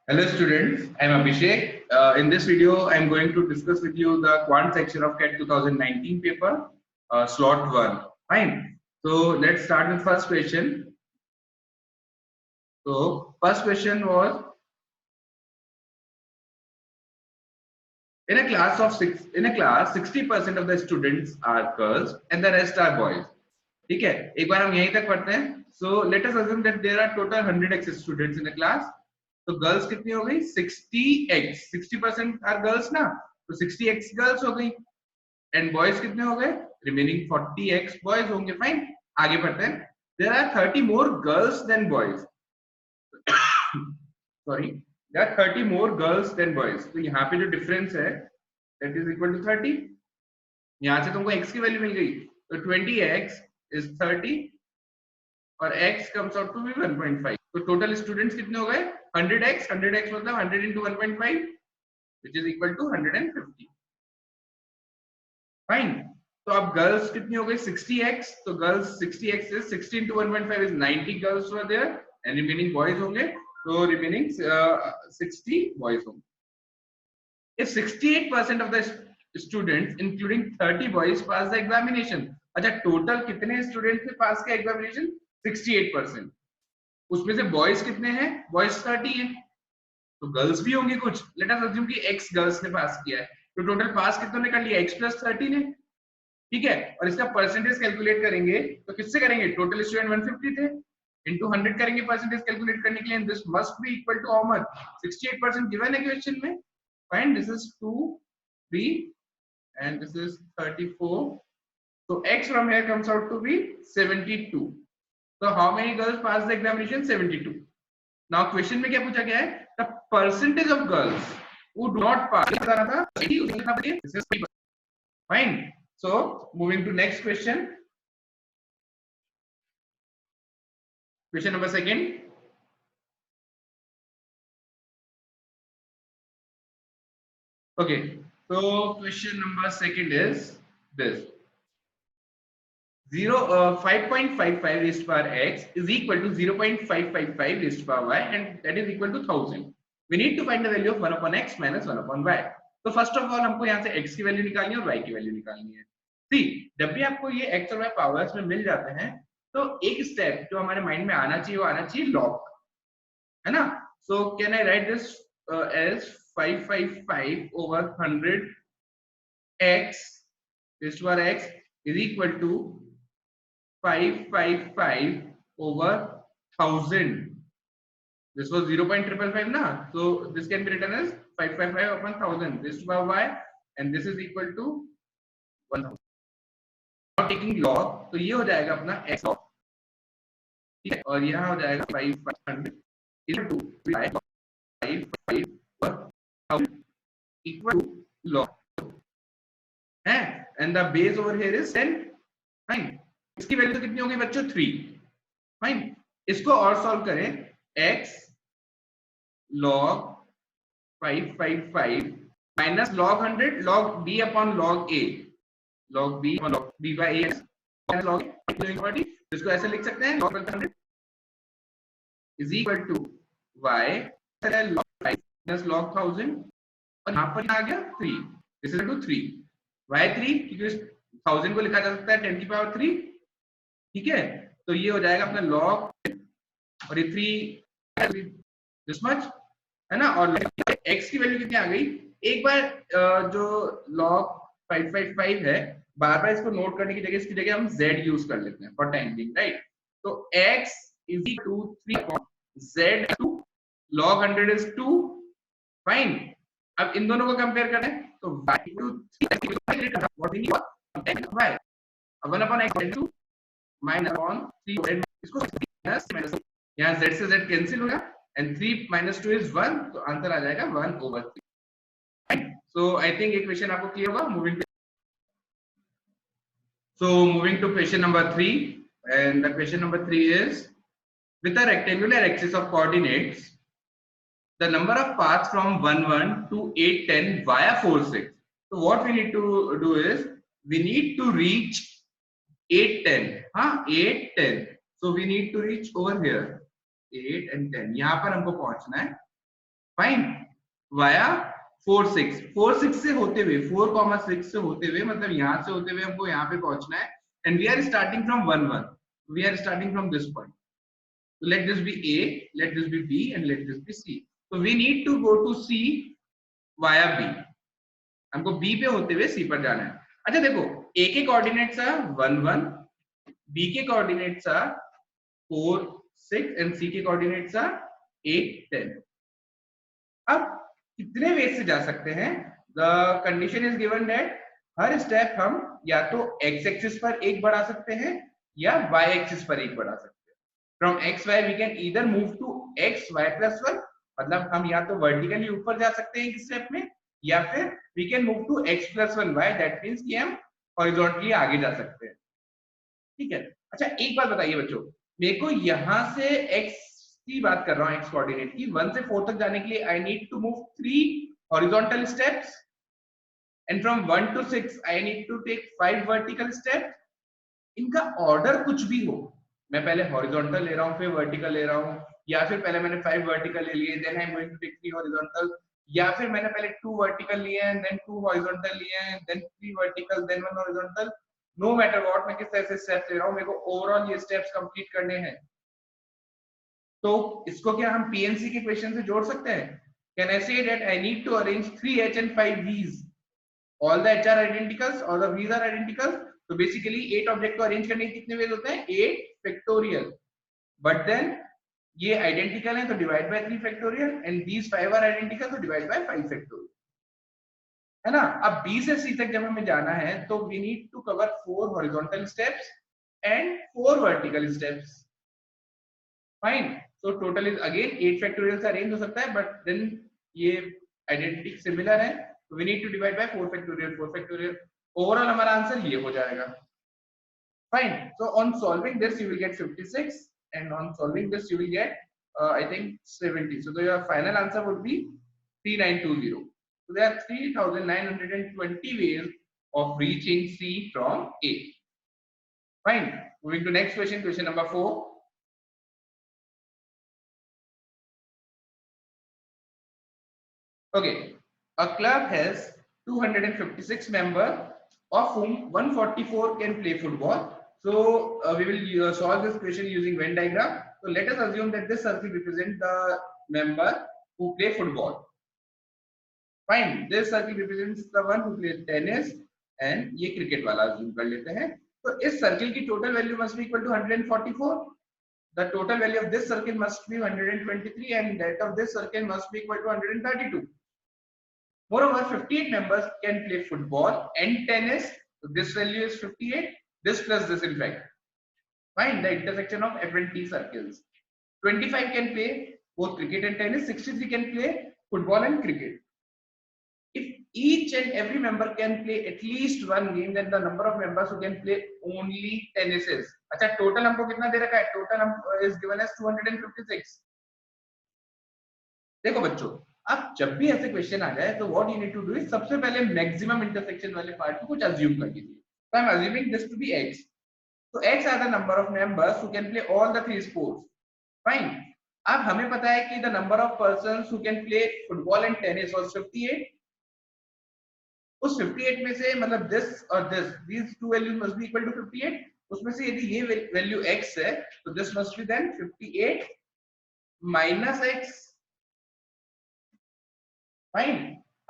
Hello students, I am Abhishek. In this video, I am going to discuss with you the quant section of CAT 2019 paper, slot 1. Fine. So let's start with first question. So first question was, in a class 60% of the students are girls and the rest are boys. ठीक है, एक बार हम यहीं तक पढ़ते हैं. So let us assume that there are total 100x students in the class. तो girls कितनी हो गई 60x, 60% आर गर्ल्स ना, तो 60x गर्ल्स हो गई एंड बॉयज कितने हो गए, रिमेनिंग 40x बॉयज होंगे. फाइन, आगे बढ़ते हैं. There are 30 more girls than boys, sorry, there are 30 more girls than boys. तो यहाँ पे जो डिफरेंस है दैट इज इक्वल टू 30. यहाँ से तुमको x की वैल्यू मिल गई, तो 20x इज 30 और x comes out to be 1.5. तो टोटल स्टूडेंट्स कितने हो गए 100x मतलब 100 into 1.5 which is equal to 150. Fine. तो अब गर्ल्स कितनी हो गई 60x, तो girls 60x is 60 into 1.5 is 90 girls were there and remaining boys होंगे, तो remaining 60 boys होंगे. If 68% of the students including 30 boys pass the examination. अच्छा, टोटल कितने स्टूडेंट्स ने पास किया एग्जामिनेशन 68%. उसमें से बॉयज कितने हैं, बॉयज 30 हैं, तो गर्ल्स भी होंगी कुछ. लेट अस अज्यूम कि x गर्ल्स ने पास किया है, तो टोटल पास कितनों ने कर लिया x प्लस 30 ने. ठीक है, और इसका परसेंटेज कैलकुलेट करेंगे तो किससे करेंगे, टोटल स्टूडेंट 150 थे इनटू 100 करेंगे परसेंटेज कैलकुलेट करने के लिए. This must be equal to how much, 68% given है क्वेश्चन में. Fine, this is 2 3 and this is 34. So x from here comes out to be 72. So how many girls passed the examination? 72. Now question में क्या पूछा गया है, the percentage of girls who do not pass. This is fine. So moving to next question. Question number second. Okay, so question number second is this. 5.55 raised to power x is equal to 0.555 raised to power y and that is equal to 1000. We need to find the value of 1 upon x minus 1 upon y. तो first of all हमको यहाँ से x की value निकालनी है और y की value निकालनी है. सी, जब भी आपको ये x और y पावर्स में मिल जाते हैं तो एक स्टेप जो हमारे माइंड में आना चाहिए वो आना चाहिए लॉग, है ना. So can I write this as 555 over 100 x raised to power x is equal to 555 over 1000. This was 0.555 na, so this can be written as 555 upon 1000 raised to power y and this is equal to 1000. Now taking log, तो ये हो जाएगा अपना x log, ठीक है, और यहाँ हो जाएगा 500 equal to 555 over 1000 equal to log है and the base over here is 10. Fine, इसकी वैल्यू तो कितनी होगी बच्चों 3. फाइन, इसको और सॉल्व करें, x log 555 minus log 100 log b upon log a, log b upon log b by a minus log a, इसको ऐसे लिख सकते हैं log 100 is equal to y log 5 minus log 1000 और यहाँ पर आ गया 3, this is equal to 3 y 3 क्योंकि 1000 को लिखा जा सकता है 10 की पावर 3. ठीक है, तो ये हो जाएगा अपना log और ये 3 दिस मच है ना. और x की वैल्यू कितनी आ गई, एक बार जो log 555 है बार बार इसको नोट करने की जगह इसकी जगह हम z यूज कर लेते हैं फॉर टाइम बीइंग, राइट. तो x is equal to 3 upon z2 log 100 is 2. Fine, अब इन दोनों को कंपेयर करें तो y to 3 what we need y 1 upon x 2 minus upon 3 इसको माइनस, यहाँ z से z कैंसिल होगा and 3 minus 2 is 1, तो आंसर आ जाएगा 1 over 3. So I think ये क्वेश्चन आपको क्लियर होगा. Moving to question number 3, and the question number 3 is, with a rectangular axis of coordinates the number of paths from 11 to 810 via 46. So what we need to do is we need to reach 810, 810. So we need to reach over here 8 and 10, यहाँ पर हमको पहुंचना है. Fine, via 4 6 4 6 से होते हुए 4,6 से होते हुए, मतलब यहाँ से होते हुए हमको यहाँ पे पहुंचना है, and we are starting from 1 1, we are starting from this point. So let this be A, let this be B, and let this be C. So we need to go to C via B. हमको B पे होते हुए C पर जाना है. अच्छा देखो, A के कोऑर्डिनेट्स are 1 1, B के कोऑर्डिनेट्स are 4 6, and C के कोऑर्डिनेट्स are 8 10. अब कितने वे से जा सकते हैं? The condition is given that her step हम या तो x एक्सिस पर एक बढ़ा सकते हैं या y एक्सिस पर एक बढ़ा सकते हैं. From x y we can either move to x y plus 1, मतलब हम या तो वर्टिकली ऊपर जा सकते हैं एक स्टेप में, या फिर we can move to x plus 1 y, that means कि हम हॉरिजॉन्टली आगे जा सकते हैं. ठीक है. अच्छा एक बात बताइए बच्चों, मेरे को यहां से x की बात कर रहा हूं, x कोऑर्डिनेट की, 1 से 4 तक जाने के लिए I need to move 3 horizontal steps, and from 1 to 6 I need to take 5 vertical steps. इनका ऑर्डर कुछ भी हो, मैं पहले हॉरिजॉन्टल ले रहा हूं फिर वर्टिकल ले रहा हूं, या फिर पहले मैंने 5 वर्टिकल ले लिए then I am going to take 3 horizontal, या फिर मैंने पहले 2 वर्टिकल लिए हैं देन 2 हॉरिजॉन्टल लिए हैं then 3 vertical then 1 horizontal. No matter what मैं किस तरह से स्टेप्स ले रहा हूं, मेरे को ओवरऑल ये स्टेप्स कंप्लीट करने हैं. तो इसको क्या हम पीएनसी के क्वेश्चन से जोड़ सकते हैं? Can I say that I need to arrange 3h and 5 v's, all the h are identicals, all the v's are identical. तो बेसिकली 8 ऑब्जेक्ट को अरेंज करने के कितने वेज होते हैं? 8 फैक्टोरियल. बट देन ये आइडेंटिकल है तो divide by 3 factorial, and these 5 are identical तो डिवाइड बाय 5 फैक्टोरियल. है ना? अब B से C तक जब हमें जाना है तो we need to cover 4 horizontal steps and 4 vertical steps. Fine. So total is again 8 factorial से अरेंज हो सकता है, बट देन ये आइडेंटिटी सिमिलर है तो we need to divide by 4 factorial 4 factorial. Overall हमारा आंसर ये हो जाएगा. Fine. So on solving this, you will get 56, and on solving this, you will get I think 70. So your final answer would be 3920. So there are 3,920 ways of reaching C from A. Fine. Moving to next question, question number 4. Okay, a club has 256 members, of whom 144 can play football. So we will solve this question using Venn diagram. So let us assume that this circle represents the member who play football. Fine. This circle represents the one who plays tennis, and ये cricket वाला assume कर लेते हैं. तो इस circle की total value must be equal to 144. The total value of this circle must be 123, and that of this circle must be equal to 132. Moreover, 58 members can play football and tennis. So this value is 58. This plus this, in fact. Find the intersection of F and T circles. 25 can play both cricket and tennis. 63 can play football and cricket. If each and every member can play at least one game, then the number of members who can play only tennis is. अच्छा, total हमको कितना दे रखा है? Total is given as 256. देखो बच्चों, अब जब भी ऐसे क्वेश्चन आ जाए तो what you need to do is सबसे पहले मैक्सिमम इंटरसेक्शन वाले पार्ट को कुछ अज्यूम कर लीजिए. तो I am assuming this to be x. तो x are the number of members who can play all the 3 sports. Fine. अब हमें पता है कि the number of persons who can play football and tennis was 58. उस 58 में से मतलब दिस और this, these two values must be equal to 58. उसमें से यदि ये वैल्यू x है तो this must be then 58 minus x. Fine.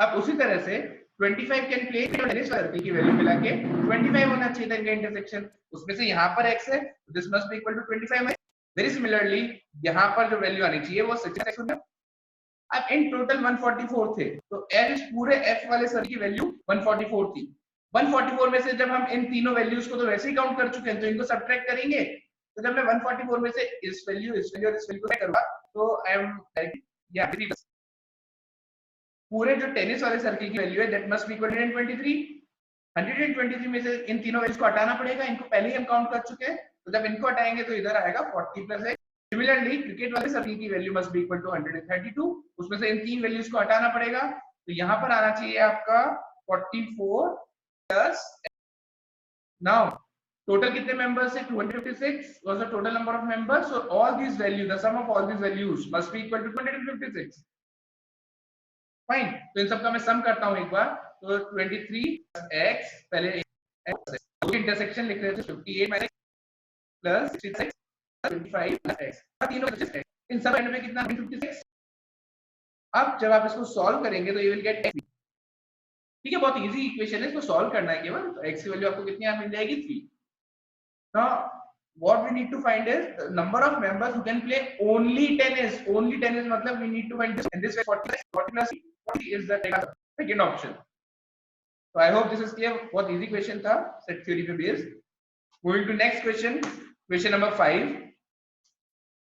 अब उसी तरह से 25 कैन प्ले टेनिस सर्कल की वैल्यू मिला के 25 होना चाहिए था इनका इंटरसेक्शन. उसमें से यहाँ पर x है, this must be equal to 25. Very similarly यहाँ पर जो वैल्यू आनी चाहिए वो 66 होना. अब इन टोटल 144 थे, तो L पूरे F वाले सर्कल की वैल्यू 144 थी. 144 में से जब हम इन तीनों वैल्यूज को तो वैसे ही काउंट कर चुके हैं तो इनको सब्ट्रैक्ट करेंगे. तो जब मैं 144 में से इस वैल्यू और इस वैल्यू को करूंगा तो आई एम पूरे जो टेनिस वाले सर्कल की वैल्यू है that must be equal to 123. 123 में से इन तीनों वैल्यूज को हटाना पड़ेगा. इनको पहले ही हम काउंट कर चुके हैं, तो जब इनको हटाएंगे तो इधर आएगा 40 प्लस x. सिमिलरली क्रिकेट वाले सर्कल की value must be equal to 132. उसमें से इन तीन वैल्यूज को हटाना पड़ेगा, तो यहाँ पर आना चाहिए आपका 44 प्लस. नाउ टोटल कितने मेंबर्स है? 256 was the total number of members. So all these values, the sum of all these values must be equal to 256. Fine, तो इन सबका मैं सम करता हूं एक बार, तो 23 x पहले इंटरसेक्शन लिख रहे थे 58 प्लस 66 25 प्लस x, तीनों इन सब एंड में कितना 56। अब जब आप इसको सॉल्व करेंगे तो यू विल गेट x, ठीक है, बहुत इजी इक्वेशन है, इसको सॉल्व करना है केवल, तो x की वैल्यू आपको कितनी मिल जाएगी 3। Now what we need to find is the number of members who can play only tennis. Only tennis matlab we need to find this, and this way 40 plus 40 is the second option. So I hope this is clear. बहुत easy question था set theory पे based. Moving to next question, question number 5.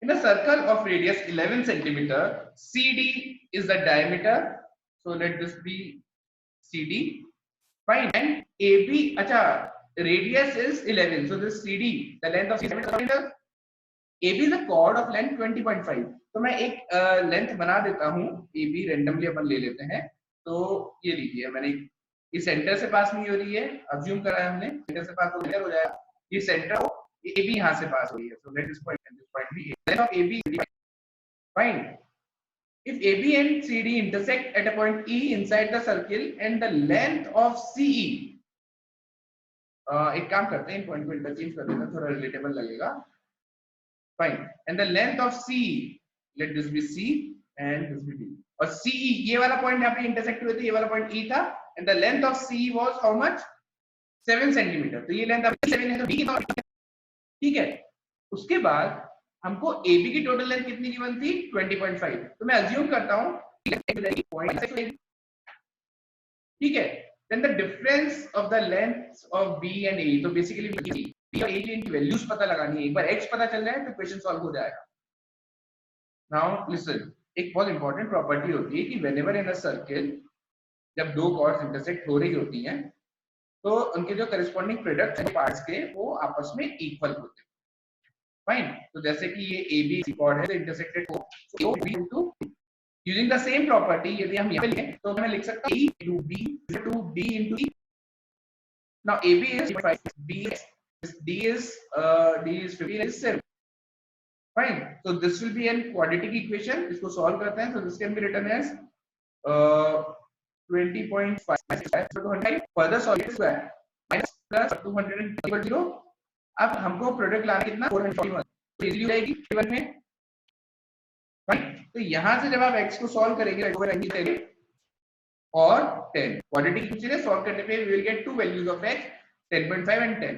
In a circle of radius 11 centimeter, CD is the diameter. So let this be CD. Fine. And AB, अच्छा, radius is 11. So this CD, the length of centimeter. AB is a chord of length 20.5. तो मैं एक length बना देता हूँ, AB randomly अपन ले लेते हैं, तो ये लीजिए मैंने इस सेंटर से पास नहीं हो रही है, अज्यूम करा है हमने, सेंटर से पास हो जाएगा, ये सेंटर हो, ये AB यहाँ से पास हो रही है, so let this point and this point be length of AB. Fine. If AB and CD intersect at a point E inside the circle and the length of CE, एक काम करते हैं, इन पॉइंट को इंटरचेंज कर देते हैं, थोड़ा relatable लगेगा. Fine. And the length of CE, let this be C and this be D. और CE, ये वाला पॉइंट यहाँ पे इंटरसेक्ट हुए थे, ये वाला पॉइंट E था, and the length of CE was how much? 7 centimetre. तो ये लेंथ आपकी 7 है, तो B कितना, ठीक है. उसके बाद हमको AB की टोटल लेंथ कितनी गिवन थी? 20.5. तो मैं अज्यूम करता हूँ, ठीक है. Then the difference of the lengths of B and A, तो basically B और A की इनकी वैल्यूज पता लगानी है. एक बार x पता चल जाए तो क्वेश्चन सॉल्व हो जाएगा. Now listen, एक बहुत इंपॉर्टेंट प्रॉपर्टी होती है कि whenever in a circle, जब दो कॉर्ड्स इंटरसेक्ट हो रही होती हैं, तो उनके जो करस्पॉन्डिंग प्रोडक्ट है पार्ट्स के, वो आपस में इक्वल होते हैं. फाइन. तो जैसे कि ये AB कॉर्ड है, तो इंटरसेक्टेड हो, तो B into using the same property, यदि हम यहाँ पे लिखें तो मैं लिख सकता हूँ E into B into D into E. Now AB is 5, B is D is 15 is 7. Fine. So this will be an quadratic equation. इसको solve करते हैं. So this can be written as 20.5 so 200 further solve it square minus plus 200 equal 0. अब हमको product लाना कितना 441, तो easily हो जाएगी गिवन में. Fine. तो यहाँ से जब आप x को सॉल्व करेंगे और 10 क्वाड्रेटिक इक्वेशन है, सॉल्व करने पे we will get two values of x 10.5 and 10.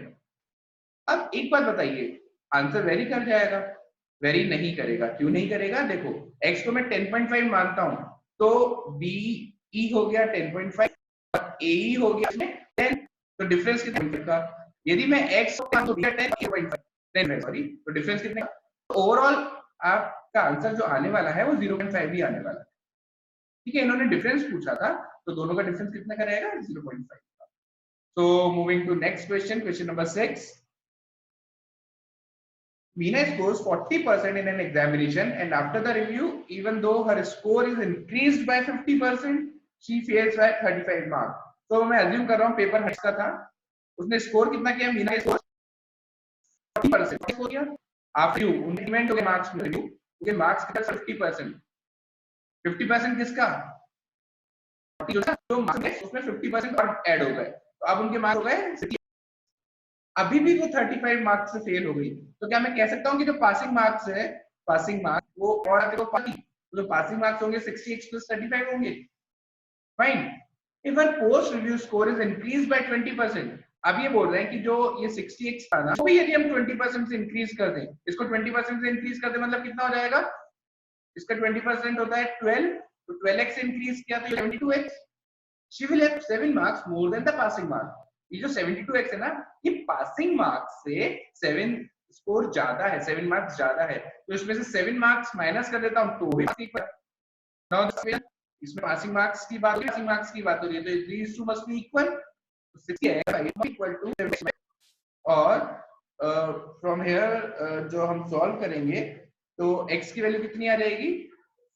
अब एक बात बताइए, आंसर वेरी कर जाएगा? वेरी नहीं करेगा. क्यों नहीं करेगा? देखो, x को मैं 10.5 मानता हूं, तो BE हो गया 10.5 और AE हो गया 10, तो डिफरेंस कितना का? यदि मैं x को तो 10.5 सॉरी, तो डिफरेंस कितना? ओवरऑल आपका आंसर जो आने वाला है वो 0.5 भी आने वाला है. ठीक है, इन्होंने डिफरेंस पूछा था, तो दोनों का डिफरेंस कितना का रहेगा? 0.5 का. So moving to next question, question number 6. Meena scores 40% in an examination, and after the review, even though her score is increased by 50%, she fails by 35 marks. तो मैं अज्यूम कर रहा हूँ पेपर हट का था, उसने स्कोर कितना किया? मीना स्कोर 40% स्कोर किया. आफ्टर रिव्यू इंक्रीमेंट हो गया मार्क्स में, रिव्यू के मार्क्स कितना? 50%. 50% किसका? 40 जो मार्क्स उसमें 50% और ऐड हो गए, तो अब उनके मार्क्स हो गए, अभी भी वो 35 मार्क्स से फेल हो गई. तो क्या मैं कह सकता हूँ कि जो पासिंग मार्क्स है, पासिंग मार्क्स वो और आगे को पानी, तो जो पासिंग मार्क्स होंगे 60x plus 35 होंगे. Fine. If her post review score is increase by 20%, अब ये बोल रहे हैं कि जो ये 60x था ना, वो भी यदि हम 20% से इंक्रीज कर दें, इसको 20% से इंक्रीज कर दें, मतलब कितना हो जाएगा? इसका 20% होता है 12, तो 12x से इंक्रीज किया तो 72x. She will have 7 marks more than the passing marks. ये जो 72x है ना, ये पासिंग मार्क्स से 7 स्कोर ज्यादा है, 7 मार्क्स ज्यादा है, तो इसमें से 7 मार्क्स माइनस कर देता हूं तो भी इसमें पासिंग मार्क्स की बात हो रही है, पासिंग मार्क्स की बात हो रही है, तो these two must be equal. 60 है, 5 equal to 7. और फ्रॉम हियर जो हम सॉल्व करेंगे, तो x की वैल्यू कितनी आ जाएगी?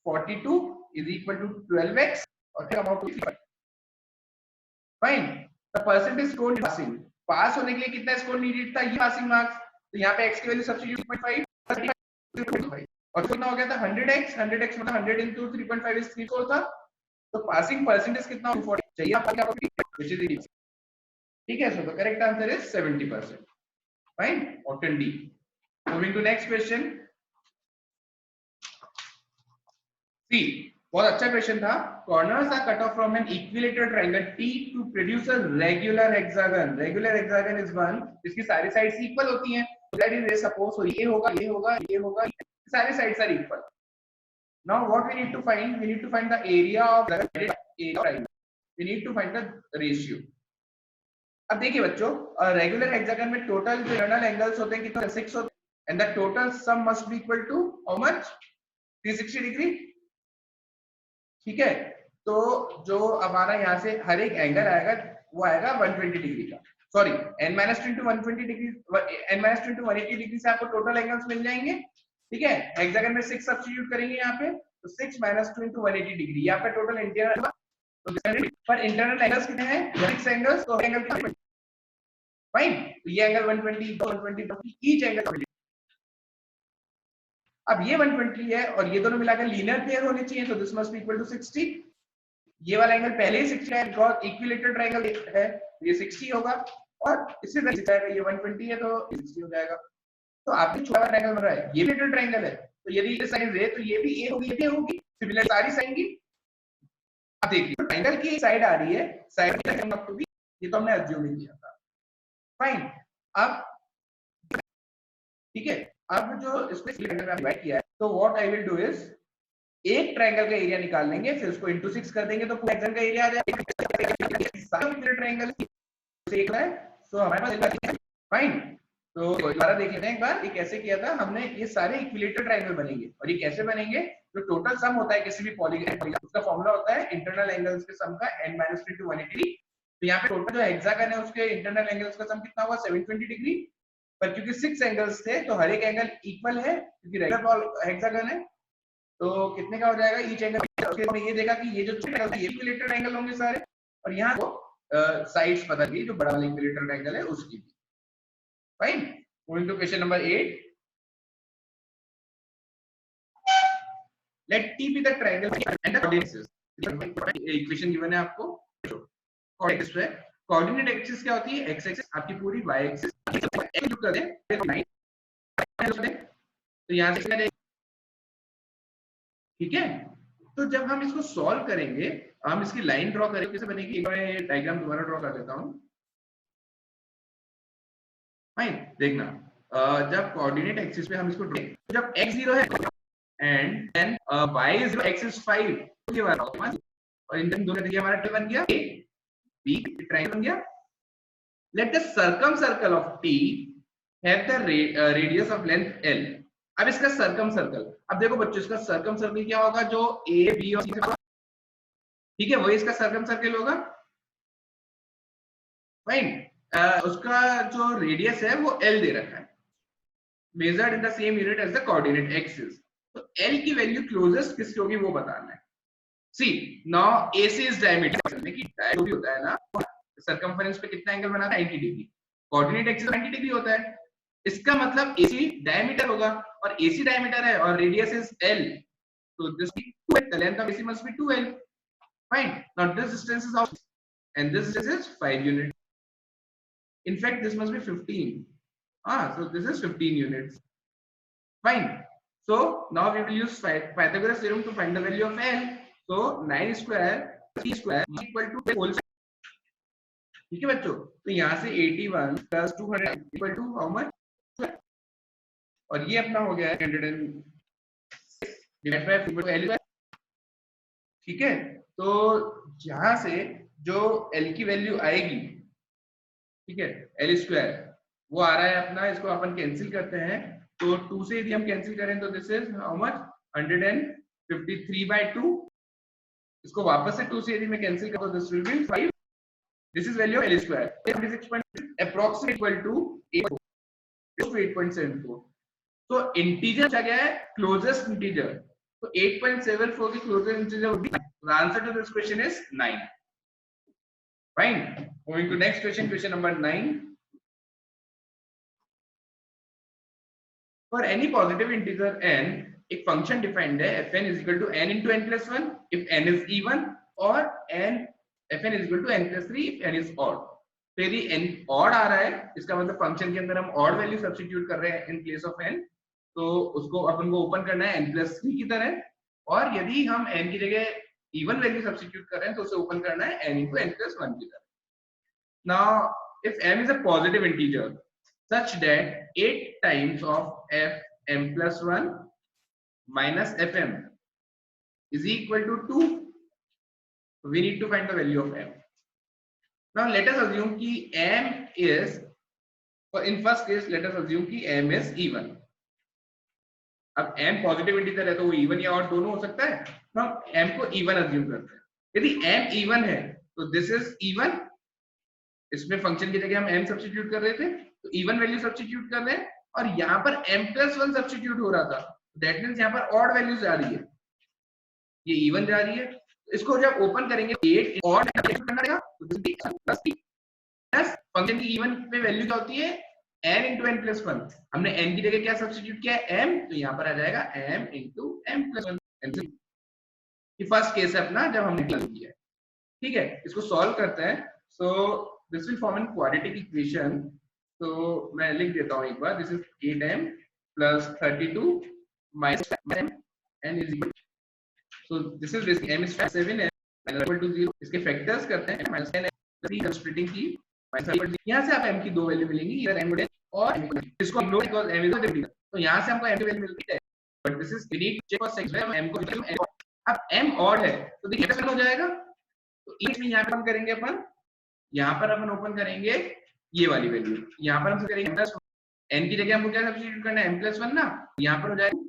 42 is equal to 12x और क्या अमाउंट होगी? Fine. The percentage score passing, पास होने के लिए कितना स्कोर नीडेड था? ये पासिंग मार्क्स, तो यहाँ पे x की वैल्यू सब्स्टिट्यूट 0.5 और कितना हो गया था? 100x. 100x मतलब 100 into 3.5 is 3 था, तो पासिंग परसेंटेज कितना 240 चाहिए आपको क्या व्हिच इज 80। ठीक है, so the correct answer is 70%। Fine, option D. Moving to next question. See, बहुत अच्छा क्वेश्चन था। Corners are cut off from an equilateral triangle T to produce a regular hexagon. Regular hexagon is one, इसकी सारी sides equal होती हैं। That is suppose ये होगा, ये होगा, ये होगा, सारे sides are equal. Now what we need to find? We need to find the area of the triangle. We need to find the ratio. अब देखिए बच्चों, रेगुलर हेक्सागन में टोटल जो इंटरनल एंगल्स होते हैं कितने 6 होते हैं, and the total sum must be equal to how much 360 degree. ठीक है, तो जो हमारा यहाँ से हर एक एंगल आएगा वो आएगा 120 डिग्री का। Sorry, n-2 into 120 degree, n-2 into 180 degree से आपको टोटल एंगल्स मिल जाएंगे। ठीक है, हेक्सागन में 6 सब्स्टिट्यूट करेंगे यहाँ पे, तो 6 - 2 into 180 डिग्री, ये आपका टोटल इंटीरियर होगा। तो पर इंटरनल एंगल्स कितने हैं? 6 एंगल्स, तो एंगल कितने? फाइन, तो ये एंगल 120, 120, ईच एंगल। अब ये 120 है और ये दोनों मिलाकर लीनियर पेयर होने चाहिए, तो this must be equal to 60। ये वाला एंगल पहले ही 60 है बिकॉज़ इक्विलेटरल ट्रायंगल है, ये 60 होगा, और इससे पहले जाएगा ये 120 है तो 60 हो जाएगा। तो आपके छोटा ट्रायंगल बन रहा है, ये इक्विलेटरल ट्रायंगल है, तो यदि ये साइड ए तो ये भी ए होगी, ये भी होगी, सिमिलर सारी साइन की। अब देखिए ट्रायंगल की साइड आ रही है, साइड की हम आपको भी, ये तो हमने अज्यूम ही किया था। फाइन, अब ठीक है, अब जो इसको ट्रायंगल में डिवाइड किया है, तो what I will do is एक ट्रायंगल का एरिया निकाल लेंगे, फिर उसको into 6 कर देंगे तो पूरा हेक्सागन का एरिया आ जाएगा। सारे ट्रायंगल से एक है, सो हमारे पास फाइन। तो दोबारा देख लेते हैं एक बार, ये कैसे किया था हमने। ये सारे इक्विलेटरल ट्रायंगल बनेंगे, और ये कैसे बनेंगे? जो टोटल सम होता है किसी भी पॉलीगन, उसका फॉर्मूला होता है इंटरनल एंगल्स के सम का n-3 to 180। तो यहाँ पे टोटल जो हेक्सागन है उसके इंटरनल एंगल्स का सम कितना हुआ 720 डिग्री, पर क्योंकि 6 एंगल्स थे तो हर एक एंगल इक्वल है क्योंकि रेगुलर हेक्सागन है, तो कितने का हो जाएगा ईच एंगल। हमने ये देखा कि ये जो ये इक्विलेटरल एंगल होंगे सारे, और यहाँ को साइड्स पता की जो बड़ा वाला इक्विलेटरल एंगल है उसकी भी। Fine, moving to question number 8। Let T be the triangle and the coordinates. Equation given है आपको, कोऑर्डिनेट्स पे। कोऑर्डिनेट एक्सिस क्या होती है? एक्स एक्सिस आपकी पूरी, वाई एक्सिस एक्स कर दें 9, तो यहाँ से ठीक है। तो जब हम इसको सॉल्व करेंगे, हम इसकी लाइन ड्रॉ करेंगे, कैसे बनेगी? एक बार डायग्राम दोबारा ड्रॉ कर देता हूं। फाइन, देखना, जब कोऑर्डिनेट एक्सिस पे हम इसको जब x 0 है and then y is 0, x is 5, ये वाला और इन दोनों का हमारा ट्रायंगल बन गया a b, ट्रायंगल बन गया। Let the circum circle of t have the radius of length l। अब इसका सर्कम सर्कल, अब देखो बच्चों इसका सर्कम सर्कल क्या होगा? जो a b और c से, ठीक है, वही इसका सर्कम सर्कल होगा। फाइन, उसका जो रेडियस है वो l दे रखा है, measured in the same unit as the coordinate axis. तो l की वैल्यू क्लोजेस्ट किसकी होगी वो बताना है। See, now AC is diameter, देखिए जो भी होता है ना, सर्कमफरेंस पे कितना एंगल बनाता है 90 डिग्री, कोऑर्डिनेट एक्सिस 90 डिग्री होता है, इसका मतलब AC डायमीटर होगा, और AC डायमीटर है और radius is l, so this the length of AC must be 2l. Fine, now this distance is out and this distance is 5 units. In fact this must be 15. So this is 15 units. Fine, so now we will use Pythagoras theorem to find the value of l. So 9 square c square equal to whole square. ठीक है बच्चों, तो यहाँ से 81 plus 200 equal to how much? और ये अपना हो गया है 106 divided by l square। ठीक है, तो यहां से जो l की वैल्यू आएगी, ठीक है, l स्क्वायर वो आ रहा है अपना, इसको अपन कैंसिल करते हैं, तो 2 से यदि हम कैंसिल करें तो दिस इज हाउ मच 153/2। इसको वापस से 2 से यदि मैं कैंसिल करूं तो this will be 5। This is value of l square, 26 approximate equal to 8.74। तो इंटीजर क्या है? क्लोजेस्ट इंटीजर, तो 8.74 की closest integer would be 9. The answer to this question is 9. Fine. Moving to next question, question number 9. For any positive integer n, एक function defined है fn is equal to n into n plus 1 if n is even और n fn is equal to n plus 3 if n is odd. तो यदि n odd आ रहा है, इसका मतलब function के अंदर हम odd वैल्यू सब्स्टिट्यूट कर रहे हैं in place of n, तो उसको अपन को ओपन करना है n plus 3 की तरह, और यदि हम n की जगह इवन वैल्यू सब्स्टिट्यूट कर रहे हैं तो उसे ओपन करना है n into n plus 1 की तरह. Now if m is a positive integer such that 8 times of fm plus 1 minus fm is equal to 2, we need to find the value of m. Now let us assume कि m is, in first case let us assume कि m is even. अब m positive integer है तो वो even या odd दोनों हो सकता है, तो हम m को इवन अज्यूम करते हैं. यदि m इवन है तो दिस इज इवन, इसमें फंक्शन की जगह हम m सब्स्टिट्यूट कर रहे थे तो इवन वैल्यू सब्स्टिट्यूट कर रहे हैं, और यहाँ पर m plus 1 सब्स्टिट्यूट हो रहा था, दैट मींस यहाँ पर ऑड वैल्यू जा रही है, ये इवन जा रही है. इसको जब ओपन करेंगे 8 ऑड करना पड़ेगा, तो दिस प्लस फंक्शन की इवन पे वैल्यू क्या होती है n into n plus 1. हमने n की जगह क्या सब्स्टिट्यूट किया है m, तो यहाँ पर आ जाएगा m into m plus 1. ये फर्स्ट केस है अपना जब हमने निकाल किया है. ठीक है, इसको सॉल्व करते हैं. So this will form an quadratic equation. तो मैं लिख देता हूँ एक बार. This is 8m plus 32 minus m n is equal. So this is basically m is 7 and equal to 0. इसके फैक्टर्स करते हैं minus 10 3 स्प्लिटिंग की. यहाँ से आप m की दो वैल्यू मिलेंगी, इधर m और इसको हम लोग because m is a different, तो यहाँ से हमको m की वैल्यू मिलती है. But this is we need check for sex m को. अब m ऑड है तो देखिए कैसे हो जाएगा. तो इस में यहाँ पर हम करेंगे अपन, यहाँ पर अपन ओपन करेंगे ये वाली वैल्यू, यहाँ पर हम करेंगे प्लस n की जगह हमको क्या सब्स्टिट्यूट करना है m plus 1 ना, यहाँ पर हो जाएगा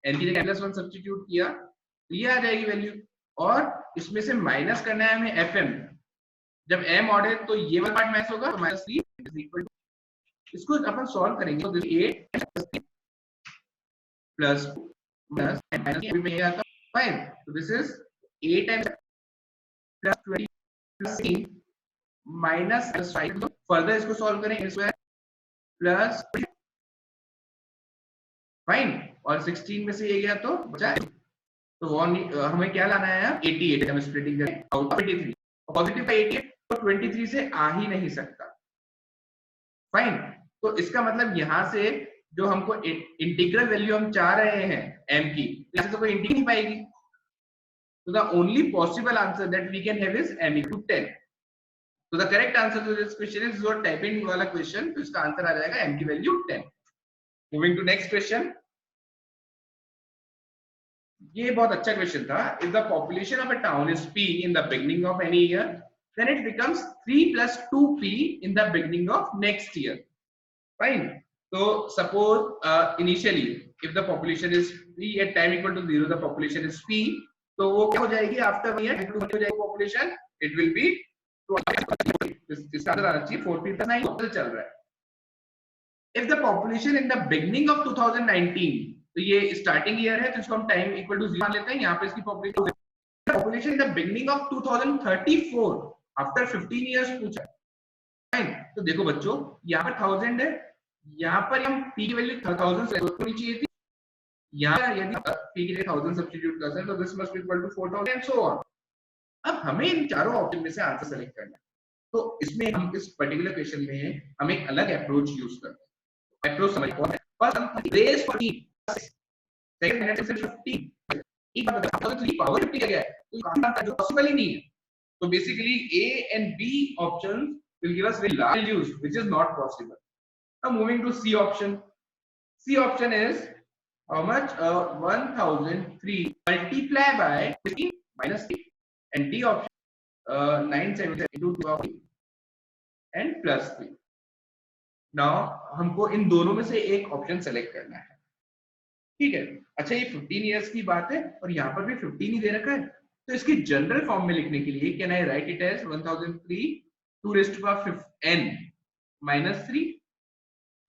n की जगह m plus 1 सब्स्टिट्यूट किया तो ये आ जाएगी वैल्यू, और इसमें से माइनस करना है हमें fm. जब m ऑड है तो ये वाला पार्ट माइनस होगा, तो -3 इज इक्वल टू, इसको अपन सॉल्व करेंगे तो 8 प्लस माइनस -3 में ये आता है 5. तो this is 8 times plus 20 plus 3 minus 5. Further इसको सॉल्व करेंगे स्क्वायर प्लस फाइन, और 16 में से ये गया तो बचा, तो हमें क्या लाना है यार 88. हम स्प्लिटिंग करें आउट ऑफ 83, पॉजिटिव का 88 तो 23 से आ ही नहीं सकता. फाइन, तो इसका मतलब यहाँ से जो हमको इंटीग्रल वैल्यू हम चाह रहे हैं m की, ऐसे तो कोई इंटीग्रल नहीं पाएगी. तो the only possible answer that we can have is m equal to 10. तो the correct answer to this question is your typing वाला क्वेश्चन, तो इसका आंसर आ जाएगा m की value 10. Moving to next question. ये बहुत अच्छा क्वेश्चन था. If the population of a town is p in the beginning of any year, then it becomes 3 plus 2p in the beginning of next year. Fine. So suppose initially if the population is p at time equal to 0, the population is p, तो वो क्या हो जाएगी after 1 year हो जाएगी population, it will be इसका answer आना चाहिए 4p plus 9 चल रहा है. If the population in the beginning of 2019, तो ये स्टार्टिंग ईयर है तो इसको हम टाइम इक्वल टू 0 मान लेते हैं. यहाँ पे इसकी population in the beginning of 2034 after 15 years पूछा. फाइन, तो देखो बच्चों यहाँ पर 1000 है, यहाँ पर हम p की वैल्यू 1000 से होनी चाहिए थी. यहाँ यदि p की जगह 1000 सब्स्टिट्यूट करते हैं तो this must be equal to 4000 and so on. अब हमें इन चारों ऑप्शन में से आंसर सेलेक्ट करना है. तो इसमें हम इस पर्टिकुलर क्वेश्चन में हम एक अलग अप्रोच यूज करते हैं. अप्रोच समझ कौन है. फर्स्ट हम रेज 40, सेकंड है 50, एक बात बताओ 3 पावर 50 क्या है, तो आंसर जो पॉसिबल ही नहीं है. So basically A and B options will give us very large values, which is not possible. Now moving to C option. C option is how much? 1003 multiply by 15 minus 3. And D option 977 into 2 and plus 3. Now हमको इन दोनों में से एक option select करना है. ठीक है. अच्छा, ये 15 इयर्स की बात है और यहाँ पर भी 15 ही दे रखा है, तो इसकी जनरल फॉर्म में लिखने के लिए can I write it as 1003 2 raised to the 5th n minus 3,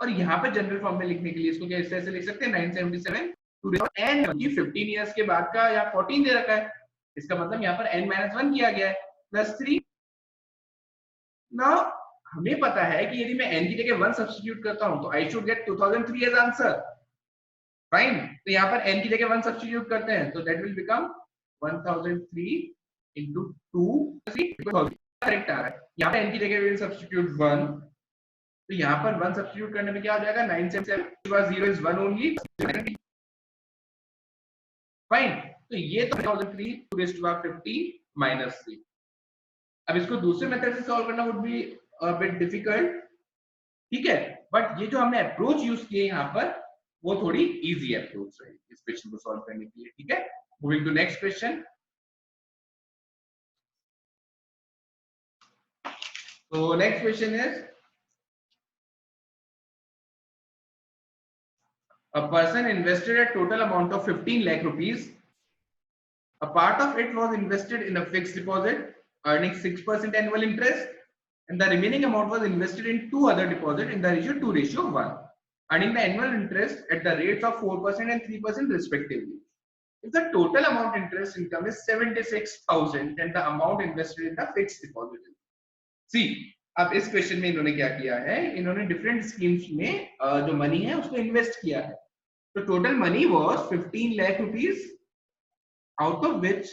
और यहाँ पर जनरल फॉर्म में लिखने के लिए इसको क्या इस तरह से लिख सकते हैं 977 2 raised to n. ये 15 इयर्स के बाद का या 14 दे रखा है, इसका मतलब यहाँ पर n minus 1 किया गया है प्लस 3. नाउ हमें पता है कि यदि मैं n की जगह 1 सब्स्टिट्यूट करता हूं तो I should get 2003 as answer. Fine, तो यहाँ पर n की जगह 1 सब्स्टिट्यूट करते हैं तो that will become 1003 into 2 correct आ रहा है। यहाँ पे n की जगह विल सब्स्टिट्यूट 1, तो यहाँ पर 1 सब्स्टिट्यूट करने में क्या हो जाएगा 977 0 is 1 only, फाइन। तो ये तो 1003 to raised to power 50 minus 3। अब इसको दूसरे मेथड से सॉल्व करना would be a bit difficult, ठीक है, बट ये जो हमने अप्रोच यूज किए यहाँ पर वो थोड़ी इजी अप्रोच है इस क्वेश्चन को सॉल्व करने के लिए, ठीक है। Moving to next question. So next question is, a person invested a total amount of 15 lakh rupees. A part of it was invested in a fixed deposit earning 6% annual interest, and the remaining amount was invested in two other deposits in the ratio 2:1, earning the annual interest at the rates of 4% and 3% respectively. If the total amount interest income is 76,000 and the amount invested in the fixed deposit is, see, अब इस question में इन्होंने क्या किया है, इन्होंने different schemes में जो मनी है उसको इन्वेस्ट किया है। तो total money was 15 lakh rupees, out of which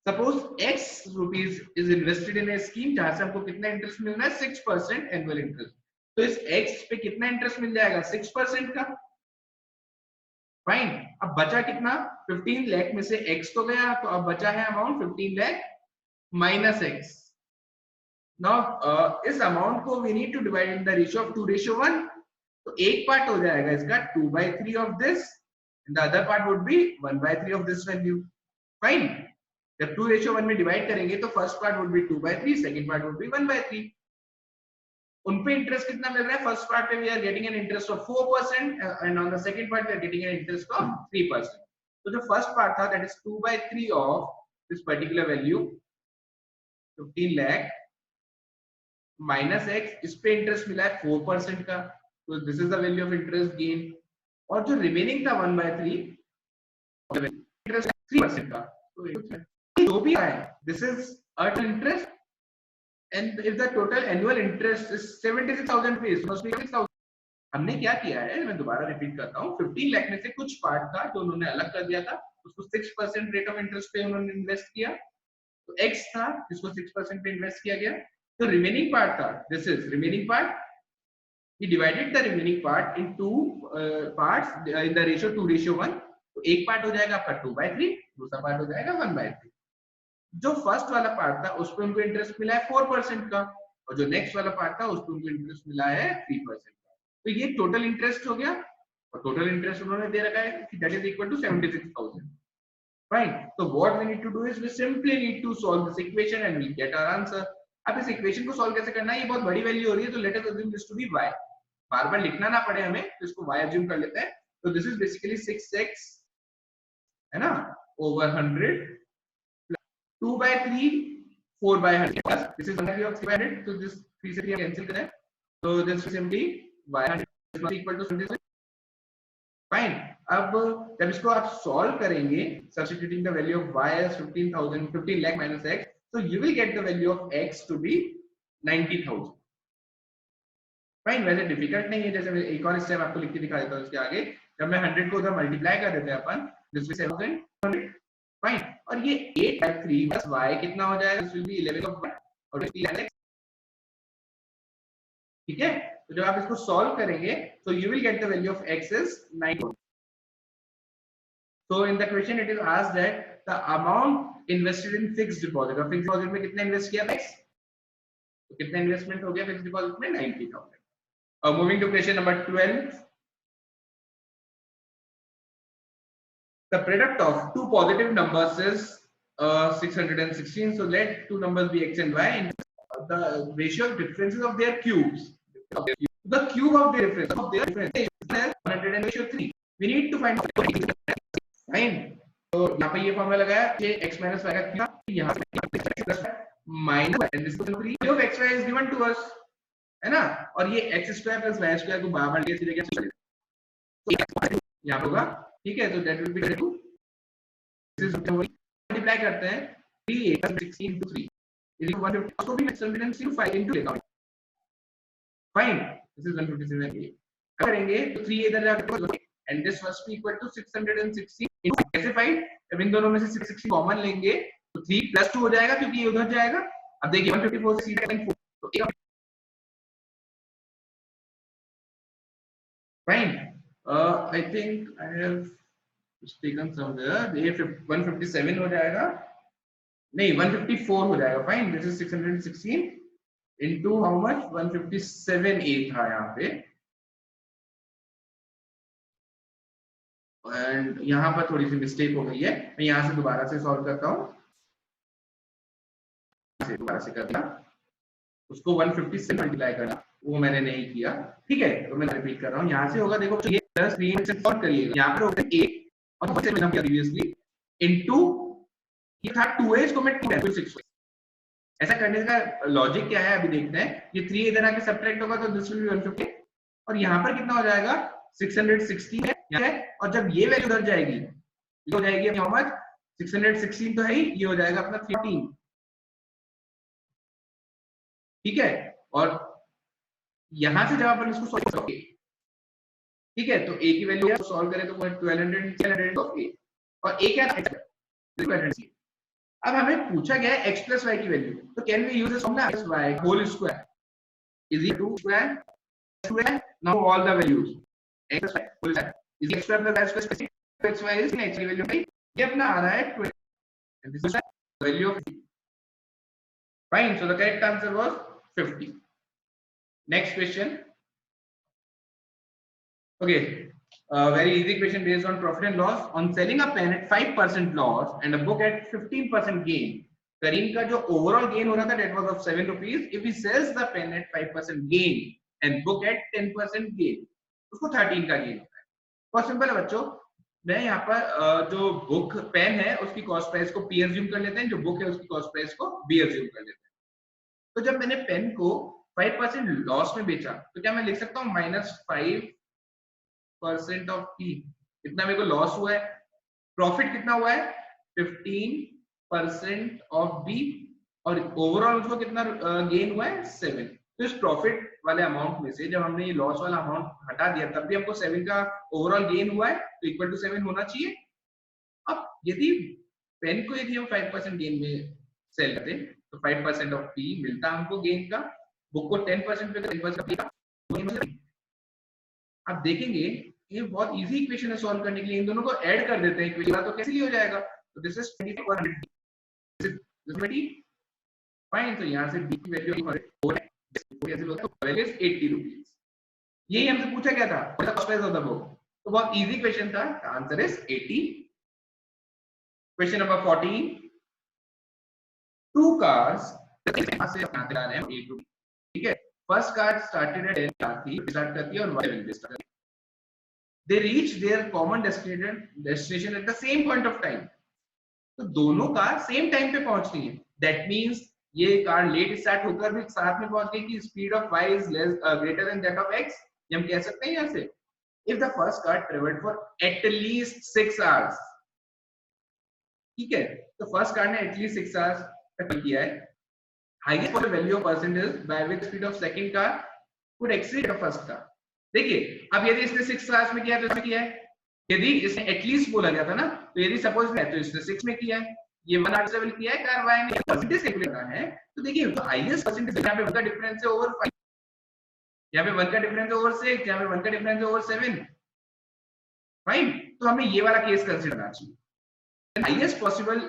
suppose x rupees is invested in A scheme जहां से हमको कितना इंटरेस्ट मिलना है 6% एनुअल इंटरेस्ट। तो इस x पे कितना इंटरेस्ट मिल जाएगा 6% का, फाइन। अब बचा कितना 15 लाख में से x तो गया, तो अब बचा है amount 15 lakh minus x। Now इस अमाउंट को we need to divide in the ratio of 2:1, तो एक पार्ट हो जाएगा इसका 2/3 of this and the other part would be 1/3 of this value, fine। जब 2:1 में डिवाइड करेंगे तो first part would be 2/3, second part would be 1/3। उन पे इंटरेस्ट कितना मिल रहा है, फर्स्ट पार्ट पे we are getting an interest of 4% and on the second part we are getting an interest of 3%। तो जो फर्स्ट पार्ट था that is 2/3 of this particular value 15 lakh minus x, इस पे interest मिला है 4% का, तो this is the value of interest gain. और जो रिमेनिंग था 1/3 इंटरेस्ट 3% का, तो जो भी है this is earn interest and if the total annual interest is 76,000 rupees must be 6,000। हमने क्या किया है, मैं दोबारा रिपीट करता हूँ, 15 लाख में से कुछ पार्ट था जो उन्होंने अलग कर दिया था, उसको 6% रेट ऑफ इंटरेस्ट पे उन्होंने इन्वेस्ट किया, तो x था जिसको 6% पे इन्वेस्ट किया गया। तो रिमेनिंग पार्ट था, this is remaining part, he divided the remaining part in two parts in the ratio 2:1। तो एक पार्ट हो जाएगा आपका 2/3, दूसरा पार्ट हो जाएगा 1/3। जो फर्स्ट वाला पार्ट था उस पे उनको इंटरेस्ट मिला है 4% का, और जो नेक्स्ट वाला पार्ट था उस पे उनको इंटरेस्ट मिला है 3% का। तो ये टोटल इंटरेस्ट हो गया, और टोटल इंटरेस्ट उन्होंने दे रखा है कि that is equal to 76,000, fine. तो what we need to do is we simply need to solve this equation and we get our answer. अब इस इक्वेशन को सॉल्व कैसे करना है, ये बहुत बड़ी वैल्यू हो रही है, तो let us assume this to be y, बार बार लिखना ना पड़े हमें, तो इसको y अज्यूम कर लेते हैं। तो दिस इज बेसिकली 6x है ना over 100 2/3 4/100 plus this is 100 of 300, तो दिस 3 से 3 कैंसिल करें, तो this is simply y 100 equal to 76, fine. अब जब इसको आप सॉल्व करेंगे substituting the value of y as 15 lakh minus x, so you will get the value of x to be 90,000, fine. वैसे डिफिकल्ट नहीं है, जैसे मैं एक और स्टेप आपको लिख के दिखा देता हूं इसके आगे। जब मैं 100 को उधर मल्टीप्लाई कर देते हैं अपन दिस विल 700, फाइन। और ये 8/3 प्लस y कितना हो जाएगा, दिस विल बी 11 of 1 और 11x, ठीक है। तो जब आप इसको सॉल्व करेंगे तो you will get the value of x is 90,000। So in the question it is asked that the amount invested in fixed deposit, और fixed deposit में कितना इन्वेस्ट किया x, तो कितना इन्वेस्टमेंट हो गया फिक्स्ड डिपॉजिट में 90,000। Moving to question number 12, the product of two positive numbers is 616, so let two numbers be x and y and the ratio of differences of their cubes, the cube of the difference of their difference is 100 and ratio 3, we need to find fine। तो यहाँ पे ये formula लगाया कि x minus y का क्या, यहाँ से minus and this is 3 of xy is given to us, है ना। और ये x square plus y square को बाहर के सीधे क्या तो यहाँ होगा, ठीक है। तो that will be 2, this is multiply करते हैं 3 8 16 into 3 is equal to 150, उसको भी 105 into लेगा, फाइन। this is 157 करेंगे तो 3 इधर जाकर and this must be equal to 616 into 5। जब इन दोनों में से 616 कॉमन लेंगे तो 3 + 2 हो जाएगा क्योंकि ये उधर जाएगा। अब देखिए 154 से सीधे 4 तो एक fine. I think I have taken somewhere ये 157 हो जाएगा, नहीं 154 हो जाएगा। Fine, this is 616 into how much 157 ए था यहाँ पे, एंड यहाँ पर थोड़ी सी मिस्टेक हो गई है। मैं यहाँ से दोबारा से सॉल्व करता हूँ, दोबारा से कर दिया, उसको 150 से मल्टीप्लाई करना वो मैंने नहीं किया। ठीक है, तो मैं रिपीट कर रहा हूँ। यहाँ से होगा, देखो ये प्लस 3 से सॉल्व करिएगा, यहाँ पर होगा 8 और वैसे मैंने किया प्रीवियसली इनटू ये था 2a इसको मैं 2 ऐसा करने का लॉजिक क्या है अभी देखते हैं। ये 3 इधर आके सब्ट्रैक्ट होगा तो दिस विल बी 150 और यहाँ पर कितना हो जाएगा 660 है, और जब ये वैल्यू उधर जाएगी ये हो जाएगी हाउ मच 616 तो है ही, ये हो जाएगा अपना 13। ठीक है, और यहां से जब अपन इसको सॉल्व करेंगे, ठीक है, तो a की वैल्यू सॉल्व करें तो 1200 ऑफ a और a क्या था। अब हमें पूछा गया है x + y की वैल्यू, तो can we use this formula x y whole square is equal to square square now all the values x + y whole square is x square plus y square x y is x की value ये अपना आ रहा है 20 and this is the value of 50. Fine, so the correct answer was 50. Next question. Okay, very easy question based on profit and loss. On selling a pen at 5% loss and a book at 15% gain, Kareem का जो overall gain हो रहा था that was of 7 rupees. If he sells the pen at 5% gain and book at 10% gain, उसको 13 का gain होता है। बहुत सिंपल है बच्चों, मैं यहाँ पर जो बुक पेन है उसकी कॉस्ट प्राइस को P एज्यूम कर लेते हैं, जो बुक है उसकी कॉस्ट प्राइस को B एज्यूम कर लेते हैं। तो जब मैंने पेन को 5% लॉस में बेचा तो क्या मैं लिख सकता हूँ -5% ऑफ P, इतना मेरे को लॉस हुआ है। प्रॉफिट कितना हुआ है 15% ऑफ B और ओवरऑल उसको कितना गेन हुआ है 7। तो इस प्रॉफिट वाले अमाउंट में से जब हमने ये लॉस वाला अमाउंट हटा दिया तब भी हमको 7 का ओवरऑल गेन हुआ है, तो इक्वल टू 7 होना चाहिए। अब यदि पेन को यदि हम 5% गेन में सेल करते तो 5% ऑफ P मिलता हमको गेन का, बुक को 10% पे 10% आप देखेंगे ये बहुत इजी इक्वेशन है सॉल्व करने के लिए। इन दोनों को ऐड कर देते हैं इक्वेशन, तो कैसे हो जाएगा, तो दिस इज 2400 फाइन। तो यहाँ से B की वैल्यू कैसे होता है, वैल्यू इज 80 रुपीस। यही हमसे पूछा गया था cost price of the book, तो बहुत इजी क्वेश्चन था, answer is 80। Question number 14, two cars से अपना रहे हैं A to B, ठीक है। First car started at 10 start करती है और 11 पे स्टार्ट करती है। They reach their common destination at the same point of time. तो दोनों कार सेम टाइम पे पहुंचती हैं। That means ये कार लेट स्टार्ट होकर भी साथ में पहुंच गई कि speed of y is greater than that of x, ये हम कह सकते हैं यहाँ से। If the first car traveled for at least 6 hours, ठीक है, तो फर्स्ट कार ने एटलीस्ट 6 hours तक किया है। Highest possible value of percentage by which speed of second car would exceed the first car. देखिए अब यदि इसने 6 hours में किया तो इसने किया है, यदि इसने एटलीस्ट बोला गया था ना, तो यदि सपोज है तो इसने 6 में किया है, ये 1 hour ट्रैवल किया है कार वाई ने, परसेंटेज कैलकुलेट करना है। तो देखिए तो हाईएस्ट परसेंटेज यहां पे 1 का डिफरेंस है ओवर 5, यहां पे 1 का डिफरेंस है ओवर 6, यहां पे 1 का डिफरेंस है ओवर 7, फाइन। तो हमें ये वाला केस कंसीडर करना चाहिए। Highest possible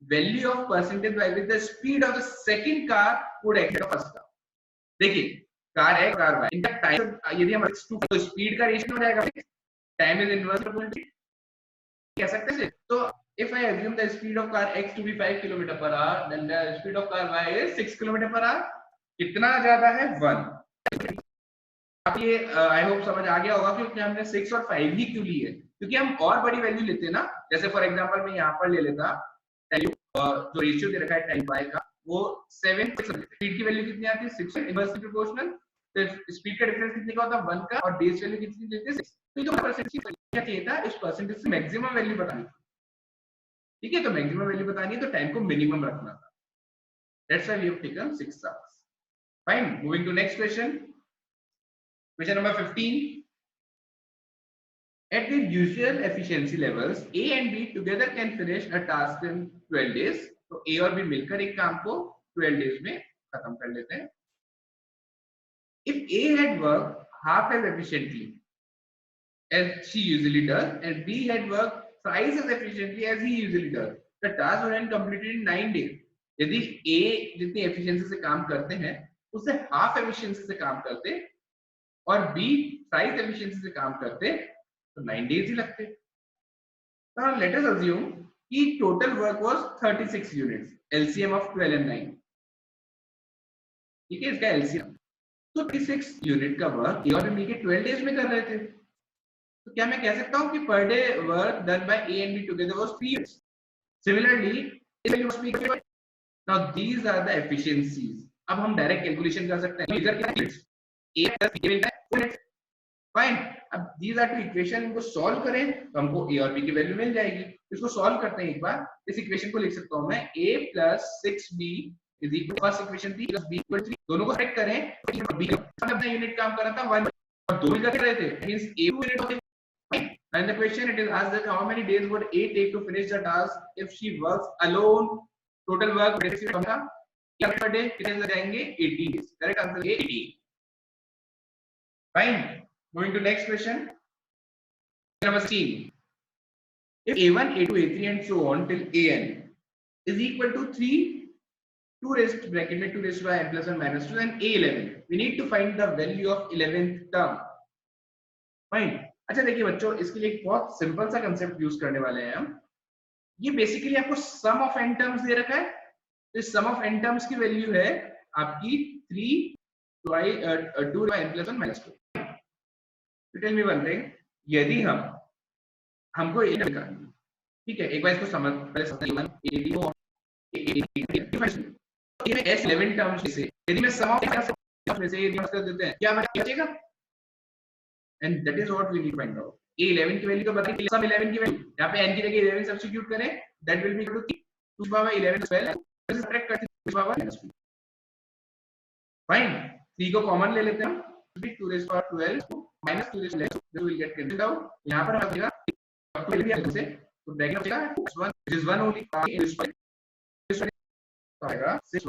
value of percentage by which the speed of the second car would exceed the first car। देखिए कार है कार y, इनका टाइम यदि हम 6 तो स्पीड का रेशियो हो जाएगा, टाइम इज इनवर्स प्रोपोर्शनल कह सकते हैं। तो if I assume the speed of car x to be 5 km/h, then the speed of car y is 6 km/h। कितना ज्यादा है 1। अब ये आई होप समझ आ गया होगा क्योंकि हमने 6 और 5 ही क्यों ली है, क्योंकि हम और बड़ी वैल्यू लेते हैं ना। जैसे फॉर एग्जांपल मैं यहाँ पर ले लेता जो रेशियो दे रखा है टाइम y का वो 7, स्पीड की वैल्यू कितनी आती है 6 इनवर्सली प्रोपोर्शनल, तो स्पीड का डिफरेंस कितने का होता है 1 का, और बेस वैल्यू कितनी देते हैं 6। तो ये जो परसेंटेज क्या चाहिए था, इस परसेंटेज से मैक्सिमम वैल्यू बतानी थी, ठीक है। तो मैक्सिमम वैल्यू बतानी है तो टाइम को मिनिमम रखना था, that's why we have taken 6 hours. Fine, moving to next question. Question number 15. At their usual efficiency levels, A and B together can finish a task in 12 days. तो ए और B मिलकर एक काम को 12 days में खत्म कर लेते हैं. If A had worked half as efficiently as she usually does, and B had worked thrice as efficiently as he usually does, the task would have completed in 9 days. यदि A जितनी efficiency से काम करते हैं उससे half efficiency से काम करते और B थ्राइस एफिशिएंसी से काम करते तो 9 डेज ही लगते. Now let us assume कि total work was 36 units, LCM of 12 and 9. ठीक है, इसका LCM तो 36 यूनिट का वर्क ए और बी मिलके 12 डेज में कर रहे थे. तो क्या मैं कह सकता हूं कि per day work done by A and B together was 3 units. Similarly if must be now these are the efficiencies. अब हम डायरेक्ट कैलकुलेशन कर सकते हैं. फिगर क्या है? ए प्लस बी मिलता है 4 यूनिट्स. फाइन. अब दीस आर टू इक्वेशन, इनको सॉल्व करें तो हमको ए और बी की वैल्यू मिल जाएगी. इसको सॉल्व करते हैं एक बार. इस इक्वेशन को लिख सकता हूं मैं a plus 6b is equal to first equation 3 plus b equal to 3. दोनों को सेट करें. b का अपना यूनिट काम कर रहा था 1 और 2 मिलकर कर रहे थे. It means a 2 यूनिट होते. And the question it is asked that how many days would A take to finish the task if she works alone? Total work था per day कितने से जाएंगे? 18 days. Correct answer is 18. Fine. Moving to next question. Number 16. If A1, A2, A3 and so on till AN is equal to 3, 2 raised bracket में 2 raised by n plus 1 minus 2 and A11. We need to find the value of 11th term. Fine. अच्छा देखिए बच्चों, इसके लिए एक बहुत simple सा concept use करने वाले हैं हम. ये बेसिकली आपको सम ऑफ n टर्म्स दे रखा है. इस सम ऑफ n टर्म्स की वैल्यू है आपकी 3 by 2 by n plus 1 minus 2. तो टेल मी वन थिंग. यदि हमको ये निकालना है, ठीक है, एक बार इसको समझ पहले A1 A2 ये मैं S11 टर्म्स से यदि मैं सम ऑफ में से ये डिवाइड कर देते हैं क्या बचेगा? And that is what we need to find out. A11 की वैल्यू को बताइए. सम 11 की वैल्यू यहां पे n की जगह 11 सब्स्टिट्यूट करें. That will be equal to 2 power 11 12 subtract करते हैं 2 पावर -2. फाइन. 3 को कॉमन ले लेते हैं हम. 2 raised to 12 minus 2 raised to 11. This will get cancelled out. यहां पर हमारा अब तो भी से तो ब्रैकेट बचेगा 1 which is 1 only. तो आएगा 6.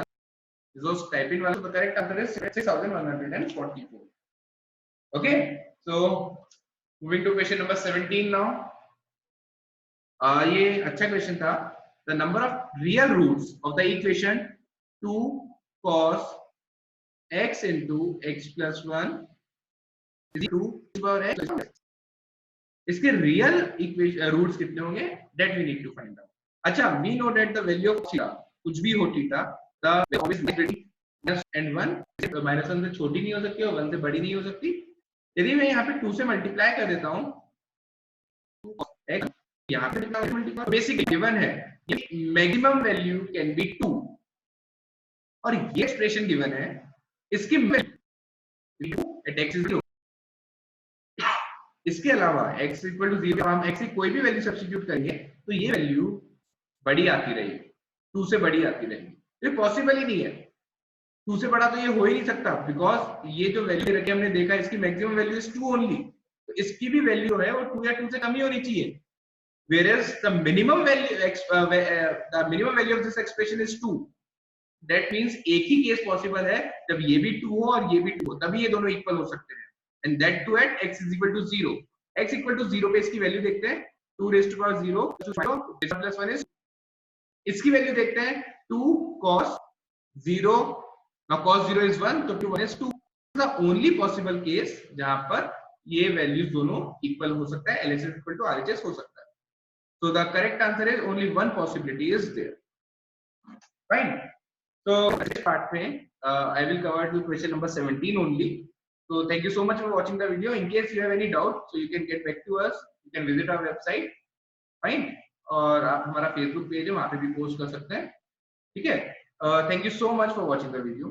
Those type in वाला तो correct answer is 6144. Okay, so moving to question number 17 now. ये अच्छा क्वेश्चन था. The number of real roots of the equation 2 cos x into x plus 1 is equal to power x. इसके real equation roots कितने होंगे? That we need to find out. अच्छा, we know that the value of theta कुछ भी हो theta the obviously -1 minus 1 से छोटी नहीं हो सकती और 1 से बड़ी नहीं हो सकती. यदि मैं यहाँ पे 2 से मल्टीप्लाई कर देता हूँ x यहाँ पे मल्टीप्लाई बेसिकली गिवन है मैक्सिमम वैल्यू कैन बी 2 और ये एक्सप्रेशन गिवन है. इसकी एट x इज 0. इसके अलावा x इक्वल टू 0 हम x की कोई भी वैल्यू सब्स्टिट्यूट करेंगे तो ये वैल्यू बड़ी आती रहेगी, 2 से बड़ी आती रहेगी. ये पॉसिबल ही नहीं है. 2 से बड़ा तो ये हो ही नहीं सकता बिकॉज ये जो वैल्यू रखी हमने देखा इसकी मैक्सिमम वैल्यू इज 2 ओनली. तो इसकी भी वैल्यू है वो 2 या 2 से कम ही होनी चाहिए. whereas the minimum value of this expression is 2. that means एक ही केस पॉसिबल है जब ये भी 2 हो और ये भी 2 हो, तभी ये दोनों इक्वल हो सकते हैं. and that too at x is equal to 0. x equal to 0 पे इसकी वैल्यू देखते हैं 2 raised to power 0 plus 1 is. इसकी वैल्यू देखते हैं 2 cos 0. now cos 0 is 1 तो 2 1 is 2. the only possible case जहां पर ये वैल्यूज दोनों इक्वल हो सकता है. LHS equal to RHS हो सकता है. so the correct answer is only one possibility is there. fine. so this part में I will cover to question number 17 only. So thank you so much for watching the video. In case you have any doubt, so you can get back to us. You can visit our website. Fine. और आप हमारा Facebook page है वहाँ पे भी post कर सकते हैं. ठीक है. Thank you so much for watching the video.